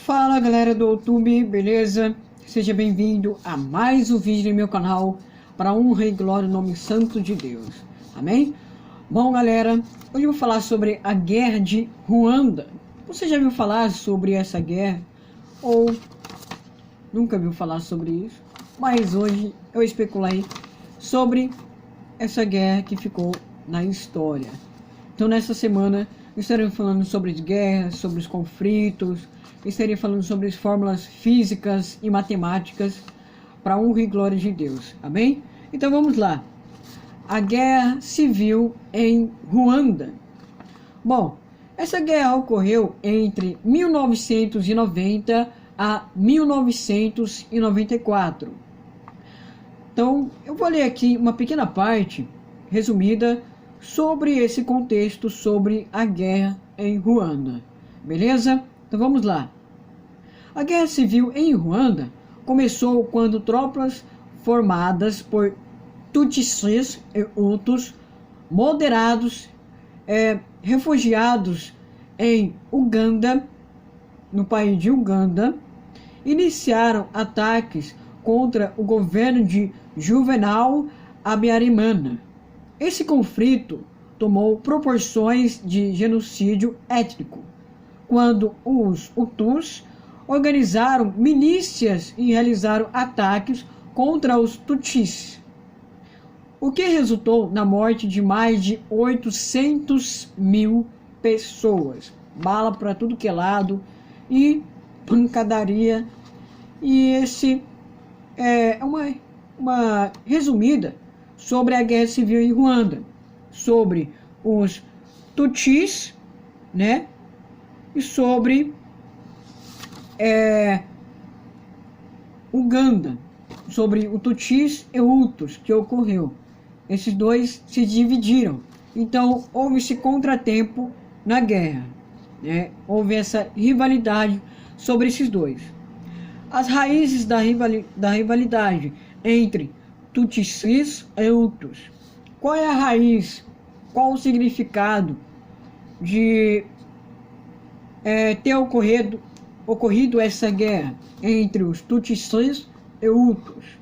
Fala galera do YouTube, beleza? Seja bem-vindo a mais um vídeo no meu canal para honra e glória do nome santo de Deus, amém? Bom galera, hoje eu vou falar sobre a guerra de Ruanda. Você já viu falar sobre essa guerra? Ou nunca viu falar sobre isso? Mas hoje eu especulei sobre essa guerra que ficou na história. Então nessa semana eu estarei falando sobre as guerras, sobre os conflitos, estarei falando sobre as fórmulas físicas e matemáticas para a honra e glória de Deus, amém? Então vamos lá. A guerra civil em Ruanda. Bom, essa guerra ocorreu entre 1990 a 1994. Então eu vou ler aqui uma pequena parte resumida sobre esse contexto, sobre a guerra em Ruanda, beleza? Então vamos lá. A guerra civil em Ruanda começou quando tropas formadas por Tutsis e Hutus moderados, refugiados em Uganda, no país de Uganda, iniciaram ataques contra o governo de Juvenal Habyarimana. Esse conflito tomou proporções de genocídio étnico, quando os Hutus organizaram milícias e realizaram ataques contra os Tutsis, o que resultou na morte de mais de 800 mil pessoas, bala para tudo que é lado e pancadaria. E esse é uma resumida sobre a guerra civil em Ruanda, sobre os Tutsis, né? E sobre Uganda, sobre o Tutsis e Hutus que ocorreu. Esses dois se dividiram, então houve esse contratempo na guerra, né? Houve essa rivalidade sobre esses dois. As raízes da rivalidade entre Tutsis e Hutus. Qual é a raiz? Qual o significado de ter ocorrido essa guerra entre os Tutsis e Hutus?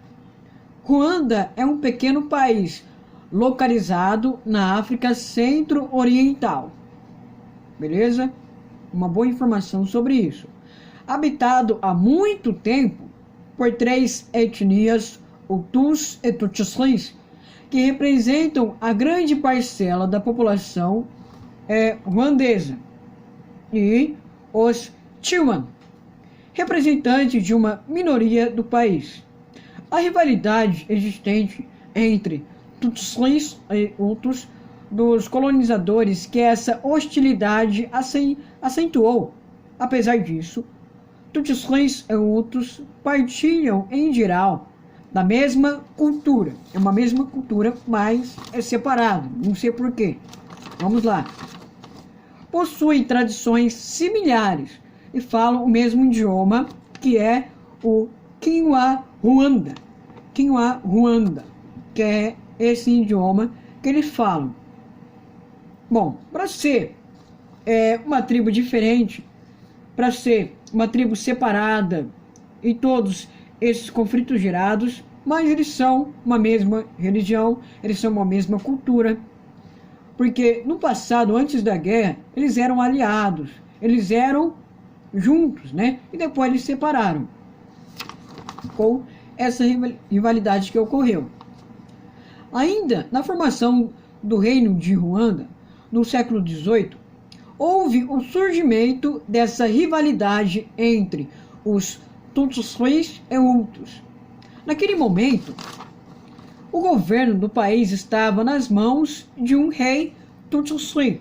Ruanda é um pequeno país localizado na África Centro-Oriental. Beleza? Uma boa informação sobre isso. Habitado há muito tempo por três etnias, Hutus e Tutsis, que representam a grande parcela da população ruandesa, e os Chiman, representantes de uma minoria do país. A rivalidade existente entre Tutsis e Hutus dos colonizadores, que essa hostilidade acentuou. Apesar disso, Tutsis e Hutus partilham em geral da mesma cultura. É uma mesma cultura, mas é separado. Não sei porquê. Vamos lá. Possuem tradições similares e falam o mesmo idioma, que é o Kinyarwanda. Kinyarwanda, que é esse idioma que eles falam. Bom, para ser uma tribo diferente, para ser uma tribo separada e todos esses conflitos gerados, mas eles são uma mesma religião, eles são uma mesma cultura, porque no passado, antes da guerra, eles eram aliados, eles eram juntos, né? E depois eles se separaram, com essa rivalidade que ocorreu. Ainda na formação do reino de Ruanda, no século XVIII, houve o surgimento dessa rivalidade entre os Tutsis e Hutus. Naquele momento, o governo do país estava nas mãos de um rei Tutsi,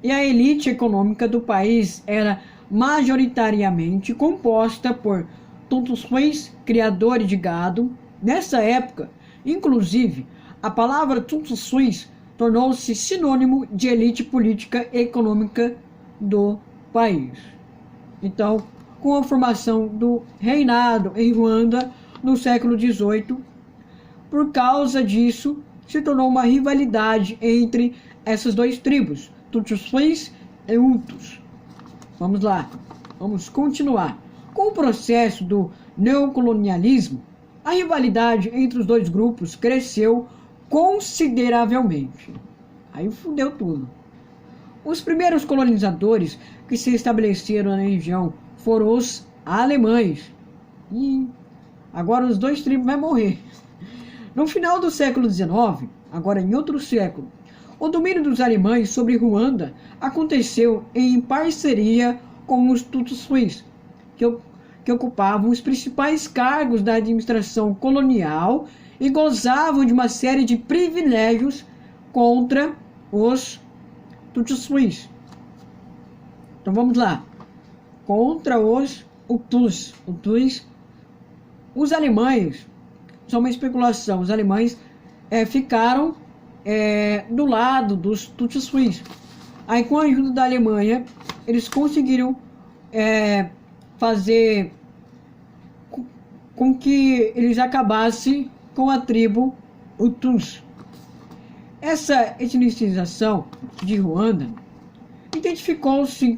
e a elite econômica do país era majoritariamente composta por Tutsis, criadores de gado. Nessa época, inclusive, a palavra Tutsis tornou-se sinônimo de elite política e econômica do país. Então, com a formação do reinado em Ruanda no século XVIII, por causa disso, se tornou uma rivalidade entre essas duas tribos, Tutsis e Hutus. Vamos lá. Vamos continuar. Com o processo do neocolonialismo, a rivalidade entre os dois grupos cresceu consideravelmente. Aí fudeu tudo. Os primeiros colonizadores que se estabeleceram na região foram os alemães. E agora os dois tribos vão morrer. No final do século XIX, agora em outro século, o domínio dos alemães sobre Ruanda aconteceu em parceria com os Tutsis, que ocupavam os principais cargos da administração colonial e gozavam de uma série de privilégios contra os Tutsis. Então vamos lá. Contra os Hutus. Os alemães, só uma especulação, os alemães ficaram do lado dos Tutsis. Aí, com a ajuda da Alemanha, eles conseguiram fazer com que eles acabassem com a tribo Hutus. Essa etnicização de Ruanda identificou-se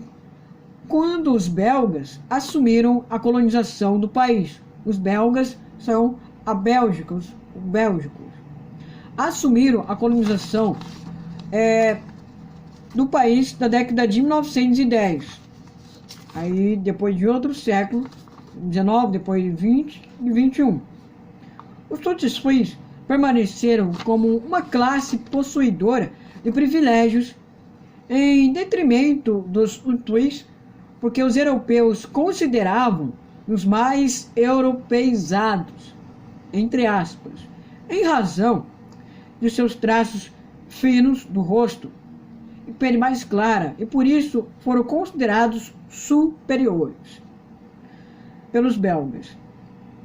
quando os belgas assumiram a colonização do país. Os belgas são os bélgicos. Assumiram a colonização do país da década de 1910. Aí, depois de outro século, 19, depois de 20 e 21. Os Tutsis permaneceram como uma classe possuidora de privilégios em detrimento dos Hutus, porque os europeus consideravam os mais europeizados, entre aspas, em razão de seus traços finos do rosto e pele mais clara, e por isso foram considerados superiores pelos belgas.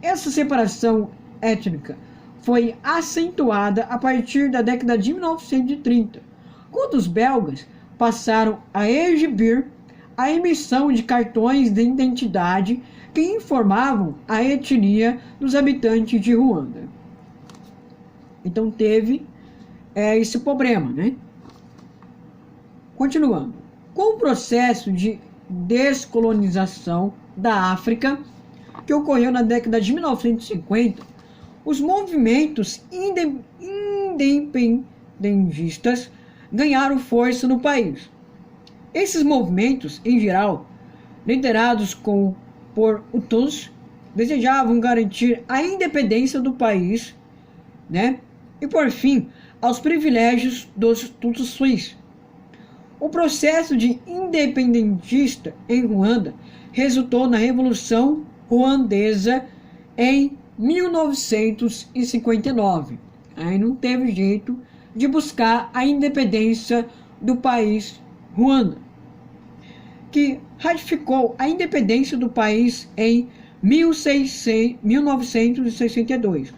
Essa separação étnica foi acentuada a partir da década de 1930, quando os belgas passaram a exibir a emissão de cartões de identidade que informavam a etnia dos habitantes de Ruanda. Então teve esse problema, né? Continuando. Com o processo de descolonização da África, que ocorreu na década de 1950, os movimentos independentistas ganharam força no país. Esses movimentos, em geral, liderados por Hutus, desejavam garantir a independência do país, né? E, por fim, aos privilégios dos Tutsis. O processo de independentista em Ruanda resultou na Revolução Ruandesa em 1959. Aí não teve jeito de buscar a independência do país Ruanda, que ratificou a independência do país em 1962.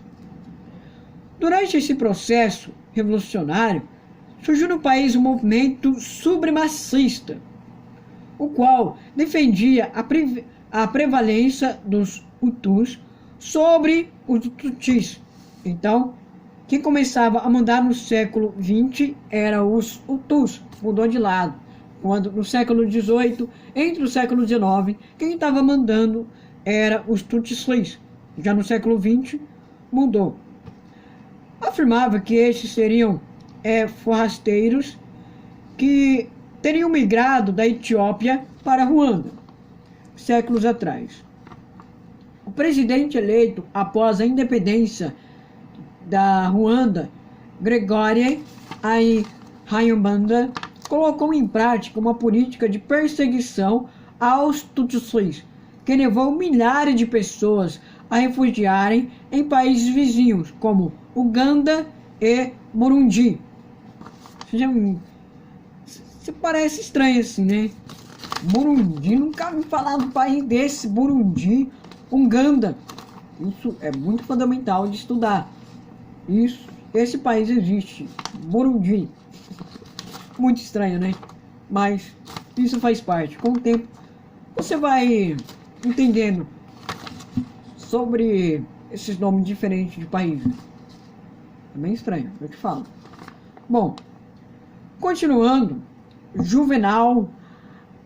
Durante esse processo revolucionário, surgiu no país um movimento supremacista, o qual defendia a prevalência dos Hutus sobre os Tutsis. Então, quem começava a mandar no século XX era os Hutus, mudou de lado. Quando no século XVIII, entre o século XIX, quem estava mandando era os Tutsis. Já no século XX, mudou. Afirmava que estes seriam forrasteiros que teriam migrado da Etiópia para Ruanda, séculos atrás. O presidente eleito após a independência da Ruanda, Gregoire Kayibanda, colocou em prática uma política de perseguição aos Tutsis, que levou milhares de pessoas a refugiarem em países vizinhos, como Uganda e Burundi. Você parece estranho assim, né? Burundi, nunca ouvi falar do país desse, Burundi, Uganda. Isso é muito fundamental de estudar. Esse país existe, Burundi. Muito estranho, né? Mas isso faz parte. Com o tempo, você vai entendendo sobre esses nomes diferentes de países. É bem estranho, eu te falo. Bom, continuando, Juvenal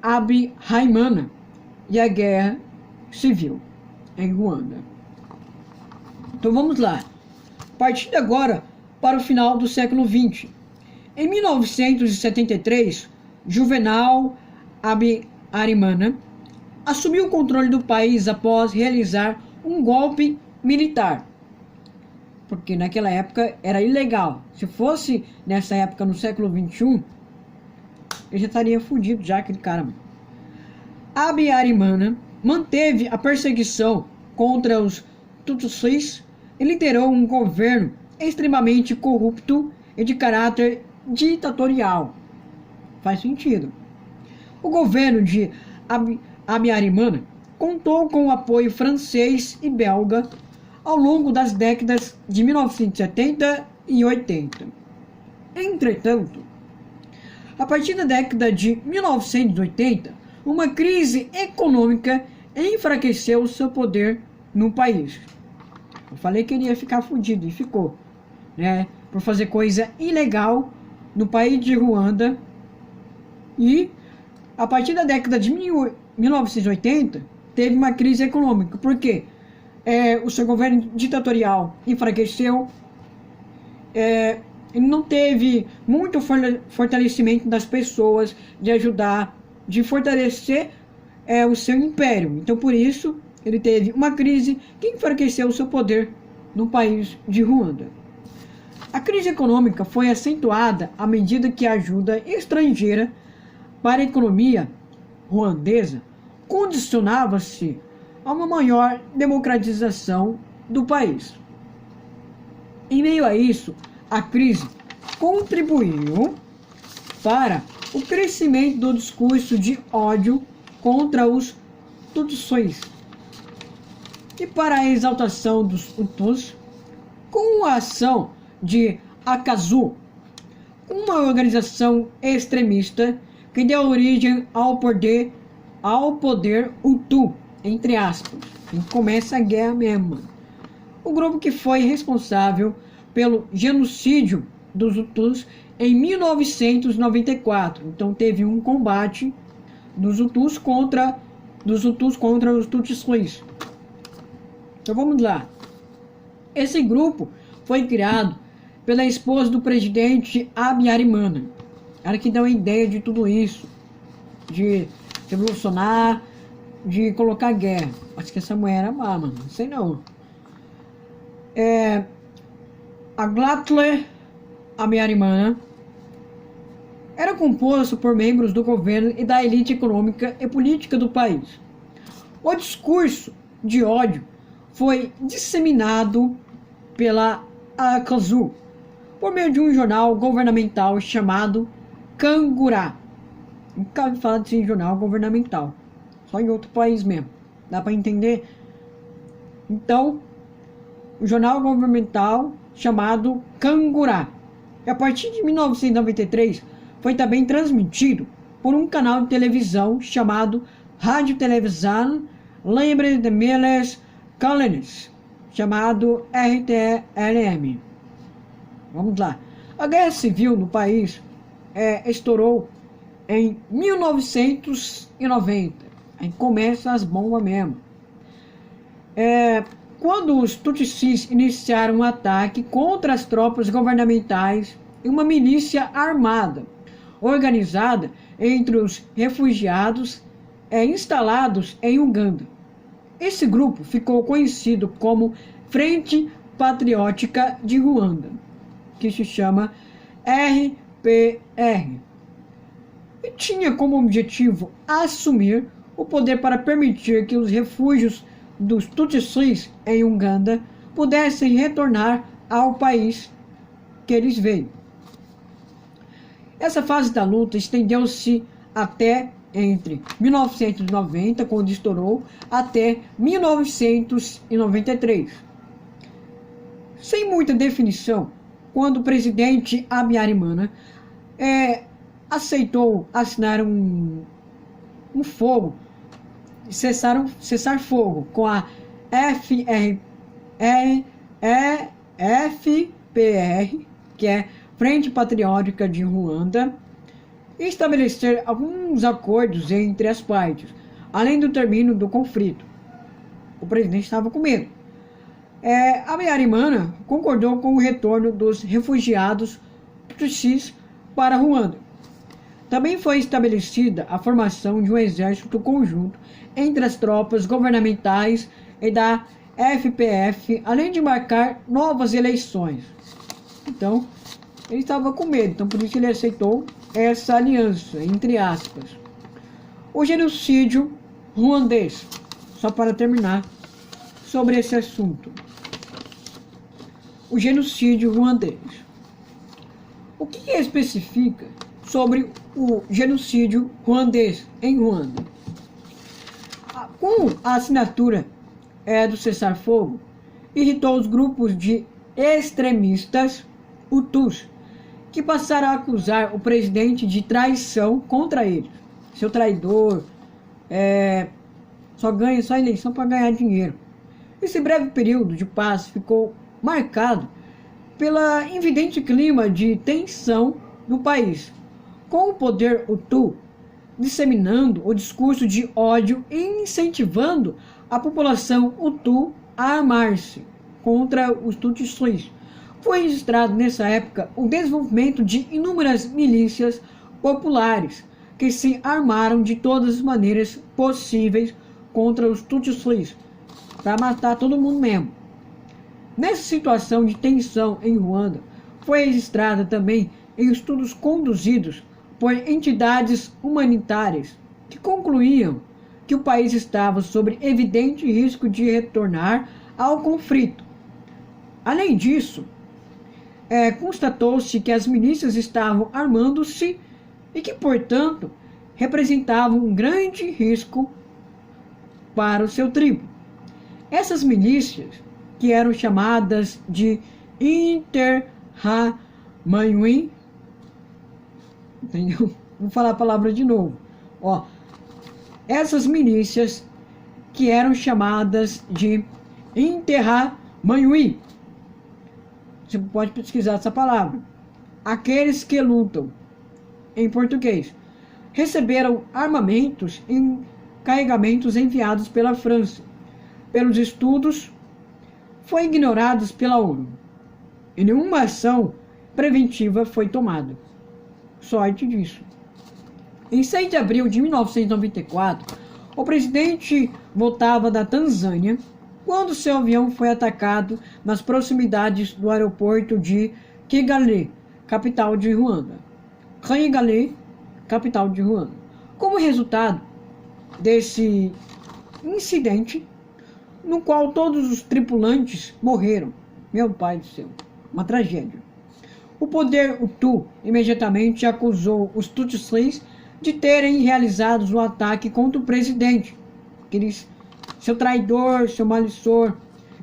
Habyarimana e a guerra civil em Ruanda. Então vamos lá. Partindo agora para o final do século XX. Em 1973, Juvenal Habyarimana assumiu o controle do país após realizar um golpe militar. Porque naquela época era ilegal. Se fosse nessa época, no século XXI, ele já estaria fudido já, aquele cara. Habyarimana manteve a perseguição contra os Tutsis e liderou um governo extremamente corrupto e de caráter ditatorial. Faz sentido. O governo de Habyarimana contou com o apoio francês e belga ao longo das décadas de 1970 e 80. Entretanto, a partir da década de 1980, uma crise econômica enfraqueceu seu poder no país. Eu falei que ele ia ficar fudido, e ficou, né? Por fazer coisa ilegal no país de Ruanda. E a partir da década de 1980 teve uma crise econômica. Por quê? O seu governo ditatorial enfraqueceu. Ele não teve muito fortalecimento das pessoas, de ajudar, de fortalecer o seu império. Então por isso ele teve uma crise que enfraqueceu o seu poder no país de Ruanda. A crise econômica foi acentuada à medida que a ajuda estrangeira para a economia ruandesa condicionava-se a uma maior democratização do país. Em meio a isso, a crise contribuiu para o crescimento do discurso de ódio contra os Tutsis e para a exaltação dos Hutus, com a ação de Akazu, uma organização extremista que deu origem ao poder Hutu, entre aspas. E começa a guerra mesmo. O grupo que foi responsável pelo genocídio dos Hutus em 1994. Então teve um combate dos Hutus contra os Tutsis. Então vamos lá. Esse grupo foi criado pela esposa do presidente Habyarimana. Ela que dá uma ideia de tudo isso, de revolucionar, de colocar guerra. Acho que essa mulher era má, mano. Não sei não. A Glatle Habyarimana era composto por membros do governo e da elite econômica e política do país. O discurso de ódio foi disseminado pela Akazu por meio de um jornal governamental chamado Kangura. Nunca ouvi falar desse jornal governamental. Só em outro país mesmo. Dá para entender? Então, o jornal governamental chamado Kangura. E a partir de 1993, foi também transmitido por um canal de televisão chamado Rádio Televisão Libre de Miles Colones, chamado RTLM. Vamos lá. A guerra civil no país estourou em 1990. Aí começa as bombas mesmo. Quando os Tutsis iniciaram um ataque contra as tropas governamentais e uma milícia armada, organizada entre os refugiados instalados em Uganda. Esse grupo ficou conhecido como Frente Patriótica de Ruanda, que se chama RPR, e tinha como objetivo assumir o poder para permitir que os refúgios dos Tutsis em Uganda pudessem retornar ao país que eles veio. Essa fase da luta estendeu-se até entre 1990, quando estourou, até 1993. Sem muita definição, quando o presidente Habyarimana aceitou assinar um cessar fogo com a FPR, que é Frente Patriótica de Ruanda, e estabelecer alguns acordos entre as partes, além do término do conflito. O presidente estava com medo. Habyarimana concordou com o retorno dos refugiados tutsis para Ruanda. Também foi estabelecida a formação de um exército conjunto entre as tropas governamentais e da FPF, além de marcar novas eleições. Então, ele estava com medo, então por isso ele aceitou essa aliança, entre aspas. O genocídio ruandês, só para terminar sobre esse assunto. O genocídio ruandês. O que especifica sobre o genocídio ruandês em Ruanda? Com a assinatura do cessar-fogo, irritou os grupos de extremistas Hutus, que passaram a acusar o presidente de traição contra eles. Seu traidor, só eleição para ganhar dinheiro. Esse breve período de paz ficou marcado pelo evidente clima de tensão no país, com o poder Hutu disseminando o discurso de ódio e incentivando a população Hutu a armar-se contra os Tutsis. Foi registrado nessa época o desenvolvimento de inúmeras milícias populares que se armaram de todas as maneiras possíveis contra os Tutsis, para matar todo mundo mesmo. Nessa situação de tensão em Ruanda, foi registrada também em estudos conduzidos por entidades humanitárias que concluíam que o país estava sob evidente risco de retornar ao conflito. Além disso, constatou-se que as milícias estavam armando-se e que, portanto, representavam um grande risco para o seu tribo. Essas milícias, que eram chamadas de Interahamwe, entendeu? Vou falar a palavra de novo. Essas milícias que eram chamadas de Interahamwe, você pode pesquisar essa palavra. Aqueles que lutam, em português, receberam armamentos em carregamentos enviados pela França. Pelos estudos, foi ignorados pela ONU. E nenhuma ação preventiva foi tomada. Sorte disso. Em 6 de abril de 1994, o presidente voltava da Tanzânia quando seu avião foi atacado nas proximidades do aeroporto de Kigali, capital de Ruanda. Kigali, capital de Ruanda. Como resultado desse incidente, no qual todos os tripulantes morreram. Meu pai do céu, uma tragédia. O poder Hutu imediatamente acusou os Tutsis de terem realizado o ataque contra o presidente. Seu traidor, seu malheitor.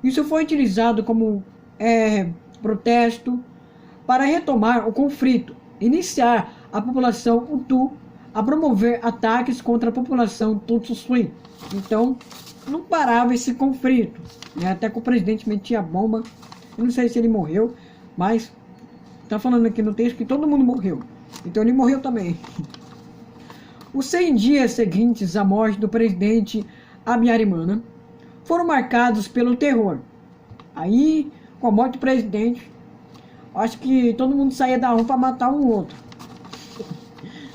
Isso foi utilizado como protesto para retomar o conflito, iniciar a população Hutu a promover ataques contra a população Tutsi. Então, não parava esse conflito, né? Até que o presidente metia a bomba. Eu não sei se ele morreu, mas está falando aqui no texto que todo mundo morreu. Então ele morreu também. Os 100 dias seguintes à morte do presidente Habyarimana foram marcados pelo terror. Aí, com a morte do presidente, acho que todo mundo saía da rua para matar um outro.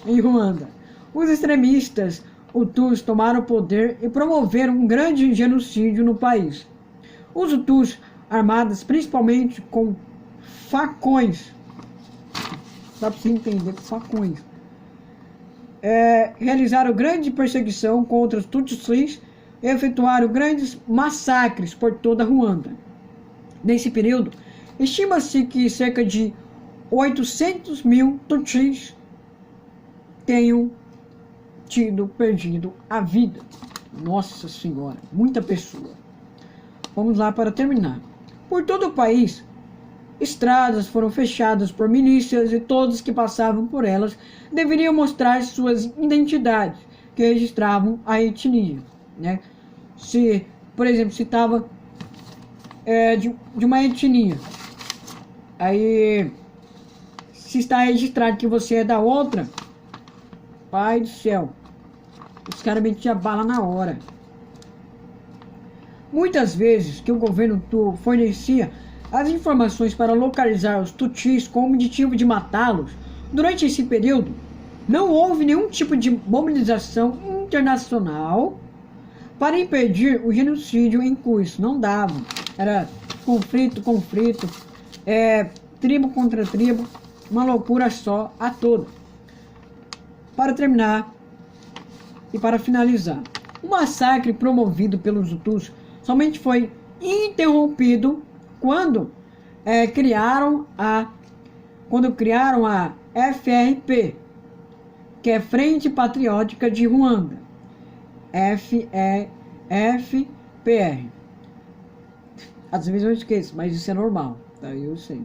Em Ruanda, os extremistas Hutus tomaram o poder e promoveram um grande genocídio no país. Os Hutus, armados principalmente com facões, dá para você entender, facões, realizaram grande perseguição contra os Tutsis e efetuaram grandes massacres por toda Ruanda. Nesse período, estima-se que cerca de 800 mil Tutsis tenham perdido a vida. Nossa Senhora, muita pessoa. Vamos lá para terminar. Por todo o país, estradas foram fechadas por milícias e todos que passavam por elas deveriam mostrar suas identidades, que registravam a etnia, né? Se, por exemplo, se estava de uma etnia, aí se está registrado que você é da outra, pai do céu, Os caras metiam bala na hora. Muitas vezes que o governo fornecia as informações para localizar os Tutsis com o objetivo de matá-los, durante esse período, não houve nenhum tipo de mobilização internacional para impedir o genocídio em curso. Não dava. Era conflito, tribo contra tribo, uma loucura só a toda. Para terminar e para finalizar, o massacre promovido pelos Hutus somente foi interrompido quando criaram a FRP, que é Frente Patriótica de Ruanda, FPR. Às vezes eu esqueço, mas isso é normal, tá? Eu sei.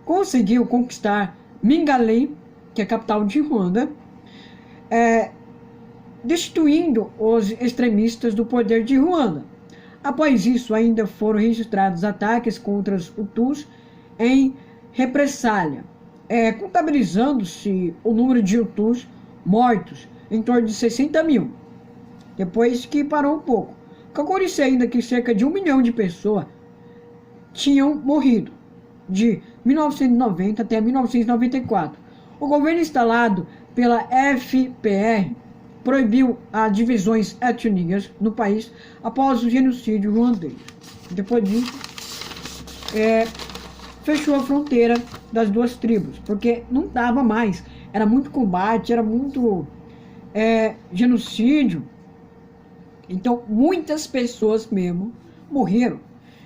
Conseguiu conquistar Mingali, que é a capital de Ruanda, destituindo os extremistas do poder de Ruanda. Após isso, ainda foram registrados ataques contra os Hutus em represália, contabilizando-se o número de Hutus mortos em torno de 60 mil, depois que parou um pouco. Calcule-se ainda que cerca de 1 milhão de pessoas tinham morrido, de 1990 até 1994. O governo instalado pela FPR proibiu as divisões étnicas no país após o genocídio ruandês. Depois disso, fechou a fronteira das duas tribos, porque não dava mais. Era muito combate, era muito genocídio. Então, muitas pessoas mesmo morreram.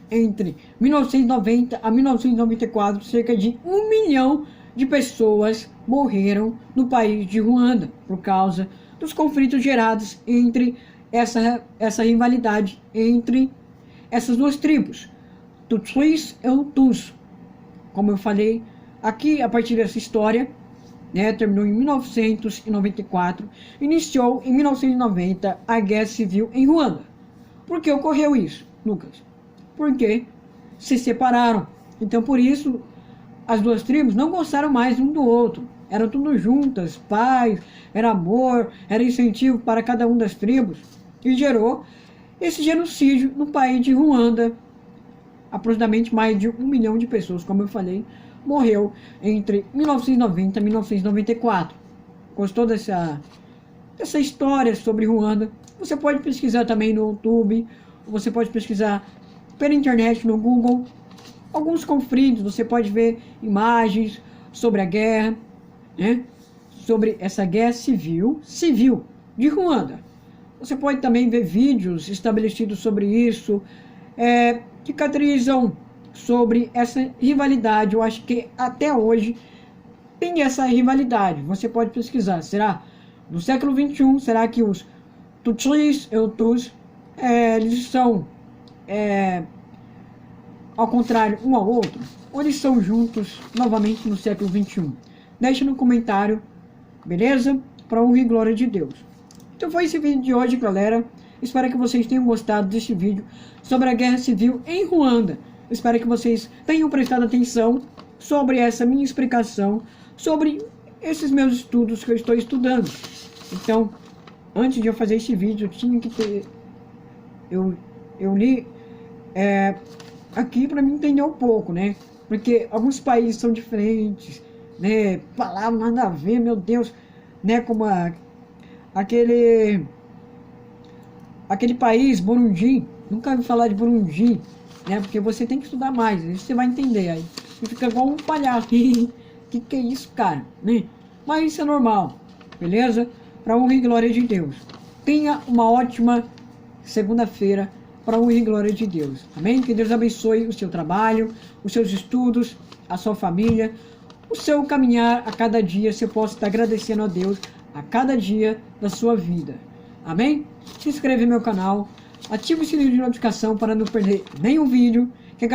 Entre 1990 a 1994, cerca de 1 milhão de pessoas morreram no país de Ruanda, por causa dos conflitos gerados entre essa rivalidade entre essas duas tribos, Tutsis e Hutus. Como eu falei aqui, a partir dessa história, terminou em 1994, iniciou em 1990 a Guerra Civil em Ruanda. Por que ocorreu isso, Lucas? Porque se separaram. Então, por isso, as duas tribos não gostaram mais um do outro. Eram tudo juntas, paz, era amor, era incentivo para cada uma das tribos. E gerou esse genocídio no país de Ruanda. Aproximadamente mais de 1 milhão de pessoas, como eu falei, morreu entre 1990 e 1994. Gostou dessa história sobre Ruanda? Você pode pesquisar também no YouTube, você pode pesquisar pela internet, no Google. Alguns conflitos, você pode ver imagens sobre a guerra, sobre essa guerra civil de Ruanda. Você pode também ver vídeos estabelecidos sobre isso, que caracterizam sobre essa rivalidade. Eu acho que até hoje tem essa rivalidade. Você pode pesquisar. Será no século XXI, será que os Tutsis e Hutus eles são ao contrário um ao outro? Ou eles são juntos novamente no século XXI? Deixe no comentário, beleza? Para honra e glória de Deus. Então foi esse vídeo de hoje, galera. Espero que vocês tenham gostado deste vídeo sobre a guerra civil em Ruanda. Espero que vocês tenham prestado atenção sobre essa minha explicação, sobre esses meus estudos que eu estou estudando. Então, antes de eu fazer esse vídeo, eu tinha que ter... Eu li aqui para me entender um pouco, né? Porque alguns países são diferentes, né? Palavras nada a ver, meu Deus, né? Como aquele país, Burundi. Nunca ouvi falar de Burundi, né? Porque você tem que estudar mais, aí você vai entender. Aí e fica igual um palhaço. que é isso, cara, né? Mas isso é normal, beleza? Para honra e glória de Deus. Tenha uma ótima segunda-feira para honra e glória de Deus. Amém? Que Deus abençoe o seu trabalho, os seus estudos, a sua família, o seu caminhar a cada dia. Você possa estar agradecendo a Deus a cada dia da sua vida. Amém? Se inscreve no meu canal, ative o sininho de notificação para não perder nenhum vídeo, que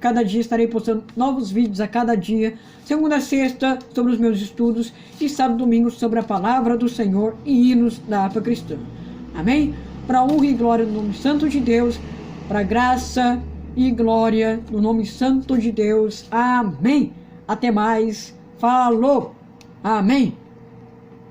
cada dia estarei postando novos vídeos a cada dia, segunda a sexta sobre os meus estudos e sábado e domingo sobre a palavra do Senhor e hinos da harpa cristã. Amém? Para honra e glória no nome santo de Deus, para graça e glória no nome santo de Deus. Amém. Até mais. Falou. Amém.